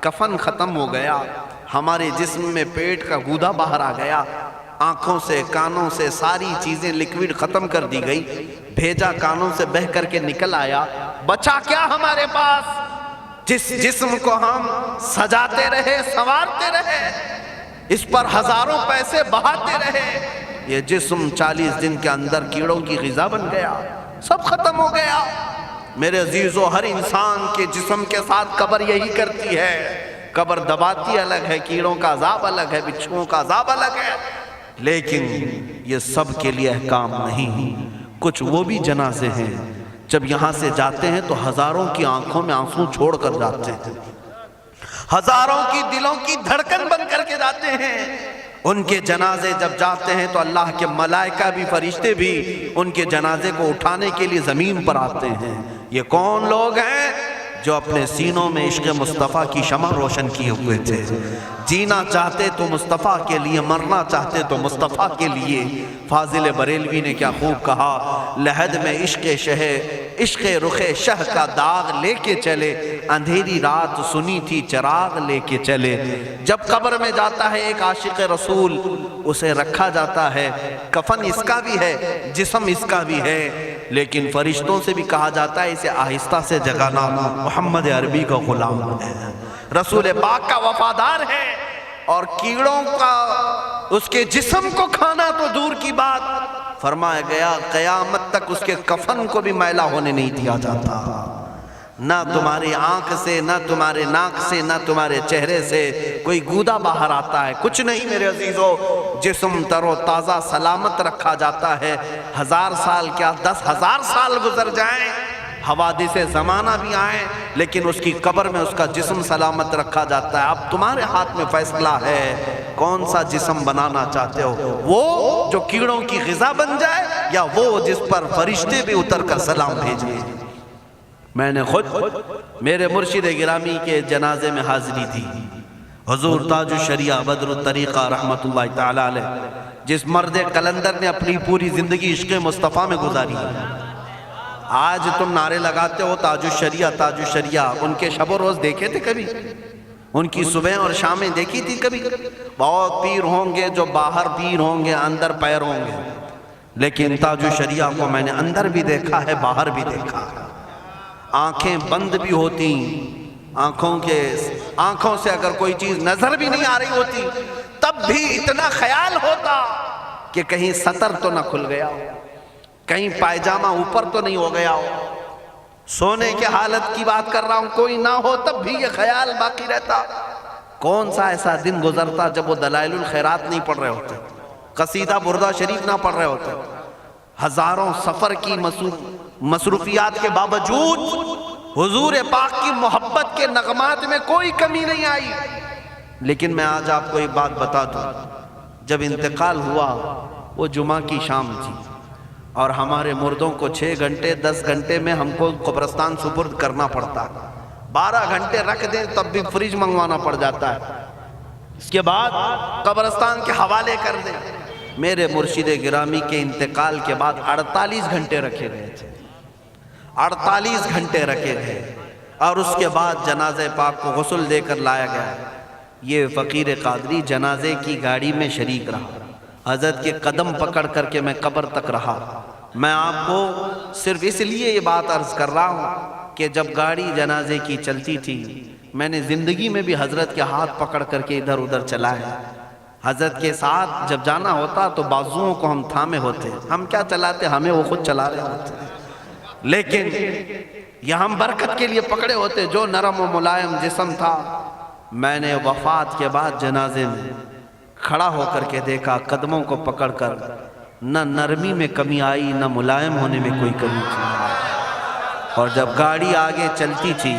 کفن ختم ہو گیا، ہمارے جسم میں پیٹ کا گودا باہر آ گیا، آنکھوں سے کانوں سے ساری چیزیں لکوڈ ختم کر دی گئی، بھیجا کانوں سے بہہ کر کے نکل آیا، بچا کیا ہمارے پاس؟ جس جسم کو ہم سجاتے رہے، سنوارتے رہے، اس پر ہزاروں پیسے بہاتے رہے، یہ جسم 40 دن کے اندر کیڑوں کی غذا بن گیا، سب ختم ہو گیا۔ میرے عزیزو، ہر انسان کے جسم کے ساتھ قبر یہی کرتی ہے، قبر دباتی الگ ہے، کیڑوں کا عذاب الگ ہے، بچھوؤں کا عذاب الگ ہے، لیکن یہ سب کے لیے احکام نہیں۔ کچھ وہ بھی جنازے ہیں جب یہاں سے جاتے ہیں تو ہزاروں کی آنکھوں میں آنسو چھوڑ کر جاتے ہیں، ہزاروں کی دلوں کی دھڑکن بن کر کے جاتے ہیں۔ ان کے جنازے جب جاتے ہیں تو اللہ کے ملائکہ بھی، فرشتے بھی ان کے جنازے کو اٹھانے کے لیے زمین پر آتے ہیں۔ یہ کون لوگ ہیں؟ جو اپنے سینوں میں عشق مصطفیٰ کی شمع روشن کیے ہوئے تھے، جینا چاہتے تو مصطفیٰ کے لیے، مرنا چاہتے تو مصطفیٰ کے لیے۔ فاضل بریلوی نے کیا خوب کہا، لحد میں عشق رخ شہ کا داغ لے کے چلے، اندھیری رات سنی تھی چراغ لے کے چلے۔ جب قبر میں جاتا ہے ایک عاشق رسول، اسے رکھا جاتا ہے، کفن اس کا بھی ہے، جسم اس کا بھی ہے، لیکن فرشتوں سے بھی کہا جاتا ہے اسے آہستہ سے جگانا، محمد عربی کا غلام ہے، رسول پاک کا وفادار ہے، اور کیڑوں کا اس کے جسم کو کھانا تو دور کی بات، فرمایا گیا قیامت تک اس کے کفن کو بھی میلا ہونے نہیں دیا جاتا۔ نہ تمہاری آنکھ سے، نہ تمہارے ناک سے، نہ تمہارے چہرے سے کوئی گودا باہر آتا ہے، کچھ نہیں میرے عزیزو، جسم تر و تازہ سلامت رکھا جاتا ہے۔ 1000 سال کیا 10,000 سال گزر جائیں، حوادث زمانہ بھی آئیں، لیکن اس کی قبر میں اس کا جسم سلامت رکھا جاتا ہے۔ اب تمہارے ہاتھ میں فیصلہ ہے کون سا جسم بنانا چاہتے ہو، وہ جو کیڑوں کی غذا بن جائے، یا وہ جس پر فرشتے بھی اتر کر سلام بھیجیں۔ میں نے خود میرے مرشد گرامی کے جنازے میں حاضری تھی، حضور تاج الشریعہ بدر الطریقہ رحمت اللہ تعالی علیہ، جس مرد قلندر نے اپنی پوری زندگی عشق مصطفیٰ میں گزاری۔ آج تم نعرے لگاتے ہو تاج الشریعہ تاج الشریعہ، ان کے شب و روز دیکھے تھے کبھی؟ ان کی صبح اور شامیں دیکھی تھی کبھی؟ بہت پیر ہوں گے جو باہر پیر ہوں گے، اندر پیر ہوں گے، لیکن تاج الشریعہ کو میں نے اندر بھی دیکھا ہے، باہر بھی دیکھا ہے۔ آنکھیں بند بھی ہوتی، آنکھوں سے اگر کوئی چیز نظر بھی نہیں آ رہی ہوتی، تب بھی اتنا خیال ہوتا کہ کہیں سطر تو نہ کھل گیا ہو، کہیں پائجامہ اوپر تو نہیں ہو گیا ہو۔ سونے کے حالت کی بات کر رہا ہوں، کوئی نہ ہو تب بھی یہ خیال باقی رہتا۔ کون سا ایسا دن گزرتا جب وہ دلائل الخیرات نہیں پڑھ رہے ہوتے، قصیدہ بردہ شریف نہ پڑھ رہے ہوتے، ہزاروں سفر کی مصروفیات کے باوجود حضور پاک کی محبت کے نغمات میں کوئی کمی نہیں آئی۔ لیکن میں آج آپ کو ایک بات بتا دوں، جب انتقال ہوا وہ جمعہ کی شام تھی، اور ہمارے مردوں کو 6 گھنٹے 10 گھنٹے میں ہم کو قبرستان سپرد کرنا پڑتا، 12 گھنٹے رکھ دیں تب بھی فریج منگوانا پڑ جاتا ہے، اس کے بعد قبرستان کے حوالے کر دیں۔ میرے مرشد گرامی کے انتقال کے بعد 48 گھنٹے رکھے گئے تھے، 48 گھنٹے رکھے گئے، اور اس کے بعد جنازہ پاک کو غسل دے کر لایا گیا۔ یہ فقیر قادری جنازے کی گاڑی میں شریک رہا، حضرت کے قدم پکڑ کر کے میں قبر تک رہا۔ میں آپ کو صرف اس لیے یہ بات عرض کر رہا ہوں کہ جب گاڑی جنازے کی چلتی تھی، میں نے زندگی میں بھی حضرت کے ہاتھ پکڑ کر کے ادھر ادھر چلائے۔ حضرت کے ساتھ جب جانا ہوتا تو بازوؤں کو ہم تھامے ہوتے، ہم کیا چلاتے، ہمیں وہ خود چلا رہے ہوتے، لیکن یہ ہم برکت کے لیے پکڑے ہوتے۔ جو نرم و ملائم جسم تھا، میں نے وفات کے بعد جنازے میں کھڑا ہو کر کے دیکھا، قدموں کو پکڑ کر، نہ نرمی میں کمی آئی، نہ ملائم ہونے میں کوئی کمی تھی۔ اور جب گاڑی آگے چلتی تھی،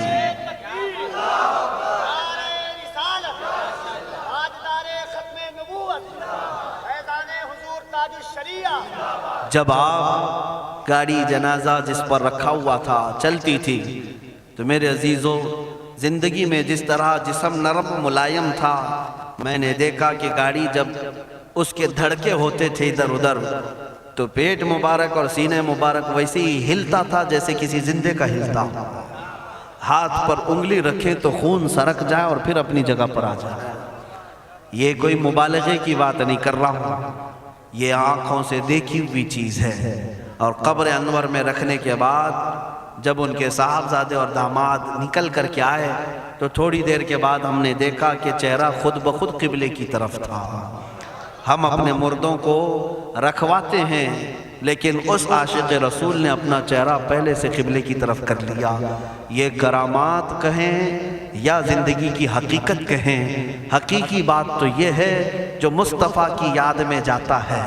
جب آپ گاڑی جنازہ جس پر رکھا ہوا تھا چلتی تھی، تو میرے عزیزو زندگی میں جس طرح جسم نرم ملائم تھا، میں نے دیکھا کہ گاڑی جب اس کے دھڑکے ہوتے تھے ادھر ادھر، تو پیٹ مبارک اور سینے مبارک ویسے ہی ہلتا تھا جیسے کسی زندے کا ہلتا۔ ہاتھ پر انگلی رکھیں تو خون سرک جائے اور پھر اپنی جگہ پر آ جائے۔ یہ کوئی مبالغے کی بات نہیں کر رہا ہوں، یہ آنکھوں سے دیکھی ہوئی چیز ہے۔ اور قبر انور میں رکھنے کے بعد جب ان کے صاحبزادے اور داماد نکل کر کے آئے تو تھوڑی دیر کے بعد ہم نے دیکھا کہ چہرہ خود بخود قبلے کی طرف تھا۔ ہم اپنے مردوں کو رکھواتے ہیں لیکن اس عاشق رسول نے اپنا چہرہ پہلے سے قبلے کی طرف کر لیا۔ یہ کرامات کہیں یا زندگی کی حقیقت کہیں، حقیقی بات تو یہ ہے جو مصطفیٰ کی یاد میں جاتا ہے۔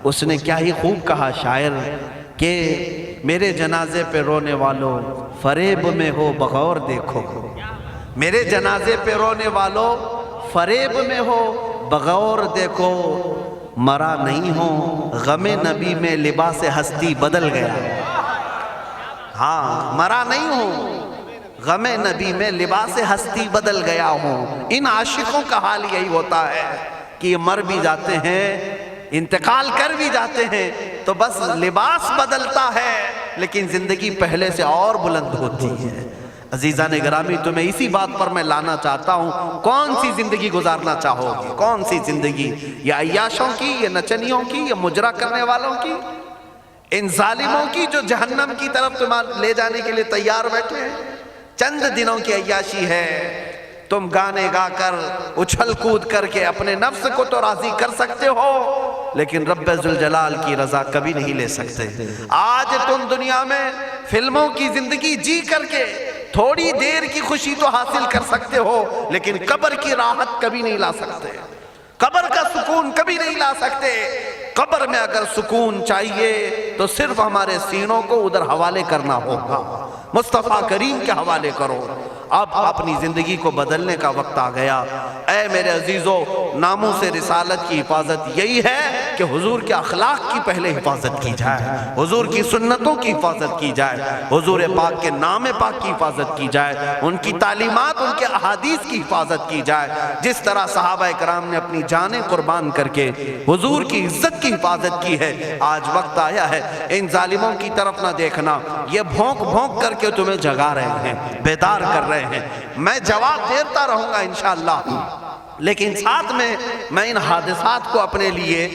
اس نے کیا ہی خوب کہا شاعر کہ میرے جنازے پہ رونے والوں فریب میں ہو بغور دیکھو، میرے جنازے پہ رونے والوں فریب میں ہو بغور دیکھو، مرا نہیں ہوں غم نبی میں لباس ہستی بدل گیا۔ ہاں، مرا نہیں ہوں غم نبی میں لباس ہستی بدل گیا ہوں۔ ان عاشقوں کا حال یہی ہوتا ہے کہ یہ مر بھی جاتے ہیں، انتقال کر بھی جاتے ہیں تو بس لباس بدلتا ہے لیکن زندگی پہلے سے اور بلند ہوتی ہے۔ عزیزان گرامی، تمہیں اسی بات پر میں لانا چاہتا ہوں، کون سی زندگی گزارنا چاہو گی؟ کون سی زندگی؟ یہ عیاشوں کی، یہ نچنیوں کی، یہ مجرا کرنے والوں کی، ان ظالموں کی جو جہنم کی طرف تمہیں لے جانے کے لیے تیار بیٹھے ہیں؟ چند دنوں کی عیاشی ہے، تم گانے گا کر اچھل کود کر کے اپنے نفس کو تو راضی کر سکتے ہو لیکن رب ذوالجلال کی رضا کبھی نہیں لے سکتے۔ آج تم دنیا میں فلموں کی زندگی جی کر کے تھوڑی دیر کی خوشی تو حاصل کر سکتے ہو لیکن قبر کی راحت کبھی نہیں لا سکتے، قبر کا سکون کبھی نہیں لا سکتے۔ قبر میں اگر سکون چاہیے تو صرف ہمارے سینوں کو ادھر حوالے کرنا ہوگا، مصطفیٰ کریم کے حوالے کرو۔ اب اپنی زندگی کو بدلنے کا وقت آ گیا۔ اے میرے عزیزو، ناموس رسالت کی حفاظت یہی ہے کہ حضور کے اخلاق کی پہلے حفاظت کی جائے، حضور کی سنتوں کی حفاظت کی جائے، حضور پاک کے نام پاک کی حفاظت کی جائے، ان کی تعلیمات، ان کے احادیث کی حفاظت کی جائے۔ جس طرح صحابہ کرام نے اپنی جانیں قربان کر کے حضور کی عزت کی حفاظت کی ہے، آج وقت آیا ہے ان ظالموں کی طرف نہ دیکھنا۔ یہ بھونک بھونک کر کے تمہیں جگا رہے ہیں، بیدار کر رہے ہیں۔ میں جواب دیتا رہوں گا انشاءاللہ، لیکن ساتھ میں ان حادثات کو اپنے لیے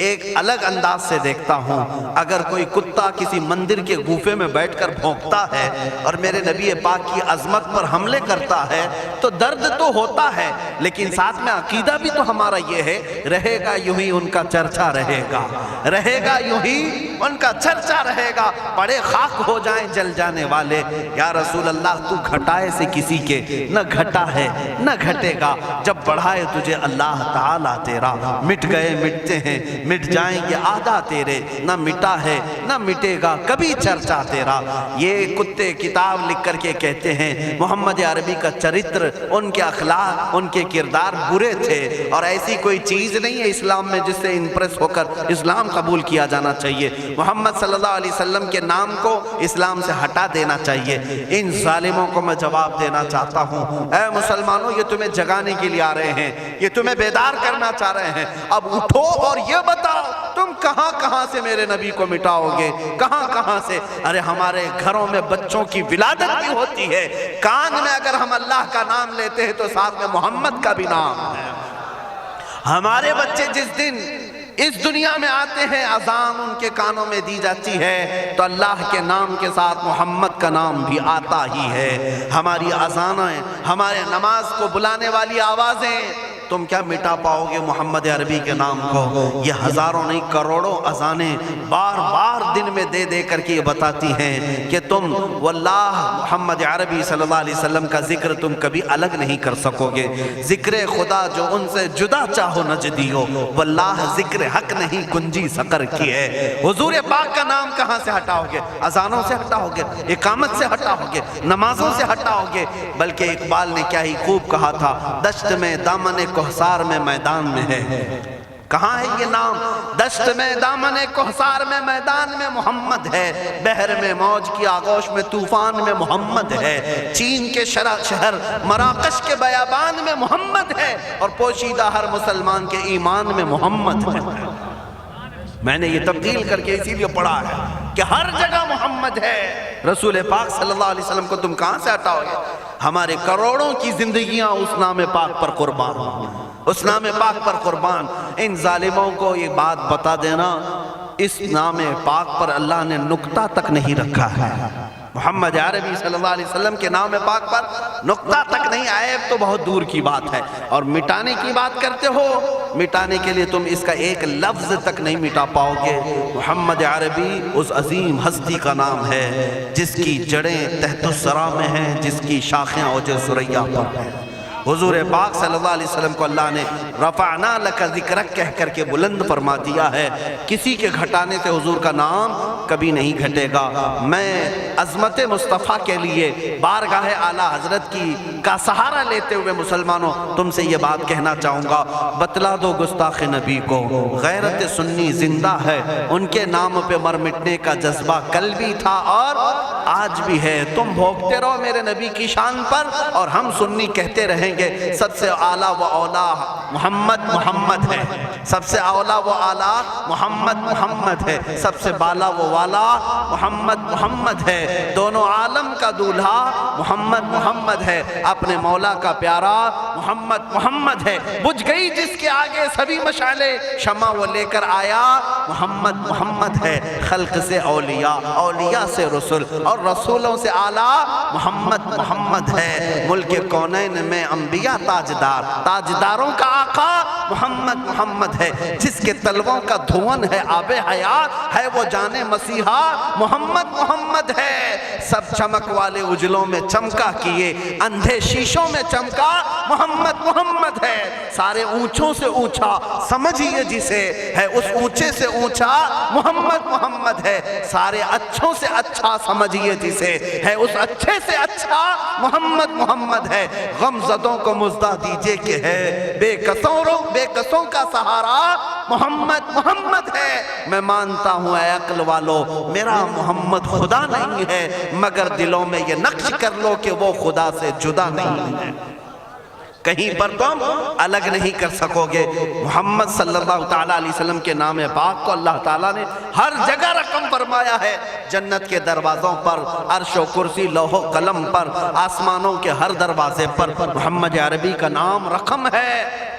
ایک الگ انداز سے دیکھتا ہوں۔ اگر کوئی کتا کسی مندر کے گوفے میں بیٹھ کر بھونکتا ہے اور میرے نبی پاک کی عظمت پر حملے کرتا ہے تو درد تو ہوتا ہے لیکن ساتھ میں عقیدہ بھی تو ہمارا یہ ہے، رہے گا یوں ہی ان کا چرچا رہے گا، رہے گا یوں ہی ان کا چرچا رہے گا، پڑے خاک ہو جائیں جل جانے والے۔ یا رسول اللہ، تو گھٹائے سے کسی کے نہ گھٹا ہے نہ گھٹے گا، جب بڑھائے تجھے اللہ تعالیٰ تیرا، مٹ گئے مٹتے ہیں مٹ جائیں گے آدھا تیرے، نہ مٹا ہے نہ مٹے گا کبھی چرچا تیرا۔ یہ کتے کتاب لکھ کر کے کہتے ہیں محمد عربی کا چرتر، ان کے اخلاق، ان کے کردار برے تھے، اور ایسی کوئی چیز نہیں ہے اسلام میں جس سے امپریس ہو کر اسلام قبول کیا جانا چاہیے۔ محمد صلی اللہ علیہ وسلم کے نام کو اسلام سے ہٹا دینا چاہیے۔ ان ظالموں کو میں جواب دینا چاہتا ہوں، اے مسلمانوں، یہ تمہیں جگانے کے لیے آ رہے ہیں، یہ تمہیں بیدار کرنا چاہ رہے ہیں۔ اب اٹھو اور یہ بتاؤ تم کہاں کہاں سے میرے نبی کو مٹاؤ گے، کہاں کہاں سے؟ ارے ہمارے گھروں میں بچوں کی ولادت بھی ہوتی ہے، کان میں اگر ہم اللہ کا نام لیتے ہیں تو ساتھ میں محمد کا بھی نام ہے۔ ہمارے بچے جس دن اس دنیا میں آتے ہیں اذان ان کے کانوں میں دی جاتی ہے تو اللہ کے نام کے ساتھ محمد کا نام بھی آتا ہی ہے۔ ہماری اذانیں، ہمارے نماز کو بلانے والی آوازیں، تم کیا مٹا پاؤ گے محمد عربی کے نام کو؟ یہ ہزاروں نہیں کروڑوں اذانیں بار بار دن میں دے دے کر کے یہ بتاتی ہیں کہ تم واللہ محمد عربی صلی اللہ علیہ وسلم کا ذکر تم کبھی الگ نہیں کر سکو گے۔ ذکر خدا جو ان سے جدا چاہو نجدی ہو، واللہ ذکر حق نہیں گنجی سقر کی ہے۔ حضور پاک کا نام کہاں سے ہٹاؤ گے؟ اذانوں سے ہٹاؤ گے، اقامت سے ہٹاؤ گے، نمازوں سے ہٹاؤ گے؟ بلکہ اقبال نے کیا ہی خوب کہا تھا، دشت میں دامن کوہسار میں میدان میں ہے۔ کہاں ہے یہ نام؟ دشت میں دامن کوہسار میں میدان میں محمد ہے، بحر میں موج کی آغوش میں طوفان میں محمد ہے، چین کے شہر مراکش کے بیابان میں محمد ہے، اور پوشیدہ ہر مسلمان کے ایمان میں محمد ہے۔ میں نے یہ تبدیل کر کے اسی لیے پڑھا ہے کہ ہر جگہ محمد ہے. رسول پاک صلی اللہ علیہ وسلم کو تم کہاں سے ہٹاؤ گے؟ ہمارے کروڑوں کی زندگیاں اس نام پاک پر قربان، اس نام پاک پر قربان. ان ظالموں کو یہ بات بتا دینا، اس نام پاک پر اللہ نے نقطہ تک نہیں رکھا ہے. محمد عربی صلی اللہ علیہ وسلم کے نام پاک پر نقطہ تک نہیں آئے تو بہت دور کی بات ہے. اور مٹانے کی بات کرتے ہو، مٹانے کے لیے تم اس کا ایک لفظ تک نہیں مٹا پاؤ گے. محمد عربی اس عظیم ہستی کا نام ہے جس کی جڑیں تحت الثری میں ہیں، جس کی شاخیں اوج ثریا پر ہیں. حضور پاک صلی اللہ علیہ وسلم کو اللہ نے رفعنا لک ذکرک کہہ کر کے بلند فرما دیا ہے. کسی کے گھٹانے سے حضور کا نام کبھی نہیں گھٹے گا. میں عظمت مصطفیٰ کے لیے بارگاہ اعلیٰ حضرت کی کا سہارا لیتے ہوئے مسلمانوں تم سے یہ بات کہنا چاہوں گا، بتلا دو گستاخ نبی کو غیرت سنی زندہ ہے. ان کے نام پہ مر مٹنے کا جذبہ کل بھی تھا اور آج بھی ہے. تم بھوکتے رہو میرے نبی کی شان پر اور ہم سنی کہتے رہیں گے سب سے اعلیٰ و اولا محمد ہے، سب سے اولا و اعلیٰ محمد ہے، سب سے بالا و والا محمد ہے. دونوں عالم کا دولہا محمد ہے، اپنے مولا کا پیارا محمد ہے. بجھ گئی جس کے آگے سبھی مشعلیں، شمع وہ لے کر آیا محمد ہے. خلق سے اولیاء، اولیاء سے رسول اور رسولوں سے اعلیٰ محمد ہے. ملک کونین میں انبیاء تاجدار، تاجداروں کا آقا محمد ہے. جس کے تلووں کا دھون ہے آب حیات ہے، وہ جانے مسیحا محمد ہے. سب چمک والے اجلوں میں چمکا کیے، اندھے شیشوں میں چمکا محمد ہے. سارے اونچوں سے اونچا سمجھیے جسے ہے، اس اونچے سے اونچا محمد ہے. سارے اچھوں سے اچھا سمجھیے جسے ہے، اس اچھے سے اچھا محمد ہے. غم زدوں کو مزدہ دیجئے کہ ہے، بے قصوں کا سہارا محمد ہے. میں مانتا ہوں اے عقل والو میرا محمد خدا نہیں ہے، مگر دلوں میں یہ نقش کر لو کہ وہ خدا سے جدا نہیں ہے. کہیں پر تم الگ نہیں کر سکو گے. محمد صلی اللہ تعالیٰ علیہ وسلم کے نام پاک کو اللہ تعالیٰ نے ہر جگہ رقم فرمایا ہے. جنت کے دروازوں پر، عرش و کرسی، لوح و قلم پر، آسمانوں کے ہر دروازے پر محمد عربی کا نام رقم ہے.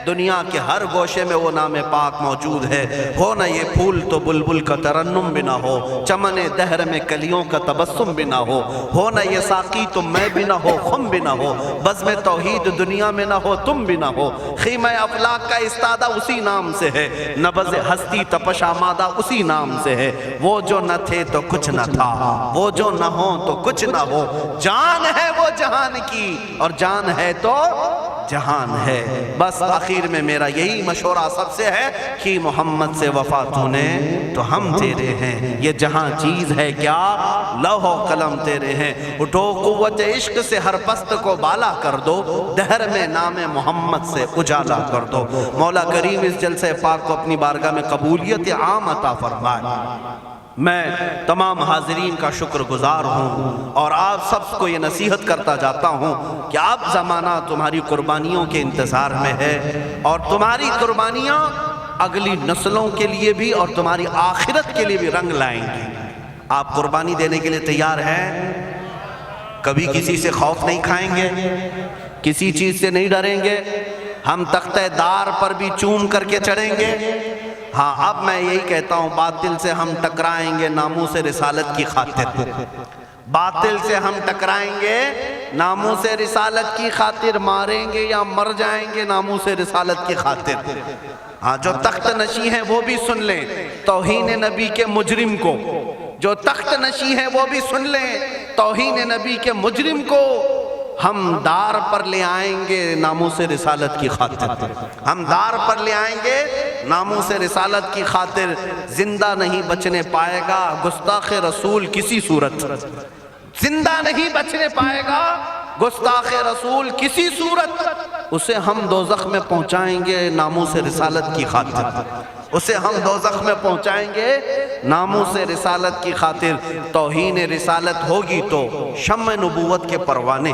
دنیا کے ہر گوشے میں وہ نام پاک موجود ہے. ہو نہ یہ پھول تو بلبل کا ترنم بھی نہ ہو، چمن دہر میں کلیوں کا تبسم بھی نہ ہو نہ یہ ساقی تو میں بھی نہ ہو، خم بھی نہ ہو، بزم توحید دنیا میں نہ ہو، تم بھی نہ ہو. خیمہ افلاک کا استادہ اسی نام سے ہے، نبض ہستی تپش آمادہ اسی نام سے ہے. وہ جو نہ تھے تو کچھ نہ تھا، وہ جو نہ ہو تو کچھ نہ ہو. جان ہے وہ جہان کی اور جان ہے تو جہان ہے. بس آخر میں میرا یہی مشورہ سب سے ہے کہ محمد سے وفا تو نے تو ہم تیرے ہیں. یہ جہاں چیز ہے کیا، لوح و قلم تیرے ہیں. اٹھو قوت عشق سے ہر پست کو بالا کر دو، دہر میں نام محمد سے اجالا کر دو. مولا کریم اس جلسہ پاک کو اپنی بارگاہ میں قبولیت عام عطا فرمائے. میں تمام حاضرین کا شکر گزار ہوں اور آپ سب کو یہ نصیحت کرتا جاتا ہوں کہ اب زمانہ تمہاری قربانیوں کے انتظار میں ہے اور تمہاری قربانیاں اگلی نسلوں کے لیے بھی اور تمہاری آخرت کے لیے بھی رنگ لائیں گی. آپ قربانی دینے کے لیے تیار ہیں؟ کبھی کسی سے خوف نہیں کھائیں گے، کسی چیز سے نہیں ڈریں گے. ہم تختہ دار پر بھی چوم کر کے چڑھیں گے. ہاں اب میں یہی کہتا ہوں، باطل سے ہم ٹکرائیں گے ناموس رسالت کی خاطر. باطل سے ہم ٹکرائیں گے ناموس رسالت کی خاطر، ماریں گے یا مر جائیں گے ناموس رسالت کی خاطر. ہاں جو تخت نشی ہیں وہ بھی سن لیں توہین نبی کے مجرم کو، جو تخت نشی ہیں وہ بھی سن لیں توہین نبی کے مجرم کو ہم دار پر لے آئیں گے ناموس رسالت کی خاطر. ہم دار پر لے آئیں گے ناموس رسالت کی خاطر. زندہ نہیں بچنے پائے گا گستاخ رسول کسی صورت، زندہ نہیں بچنے پائے گا گستاخ رسول کسی صورت. اسے ہم دوزخ میں پہنچائیں گے ناموس رسالت کی خاطر، اسے ہم دوزخ میں پہنچائیں گے ناموس رسالت کی خاطر. توہین رسالت ہوگی تو شمع نبوت کے پروانے،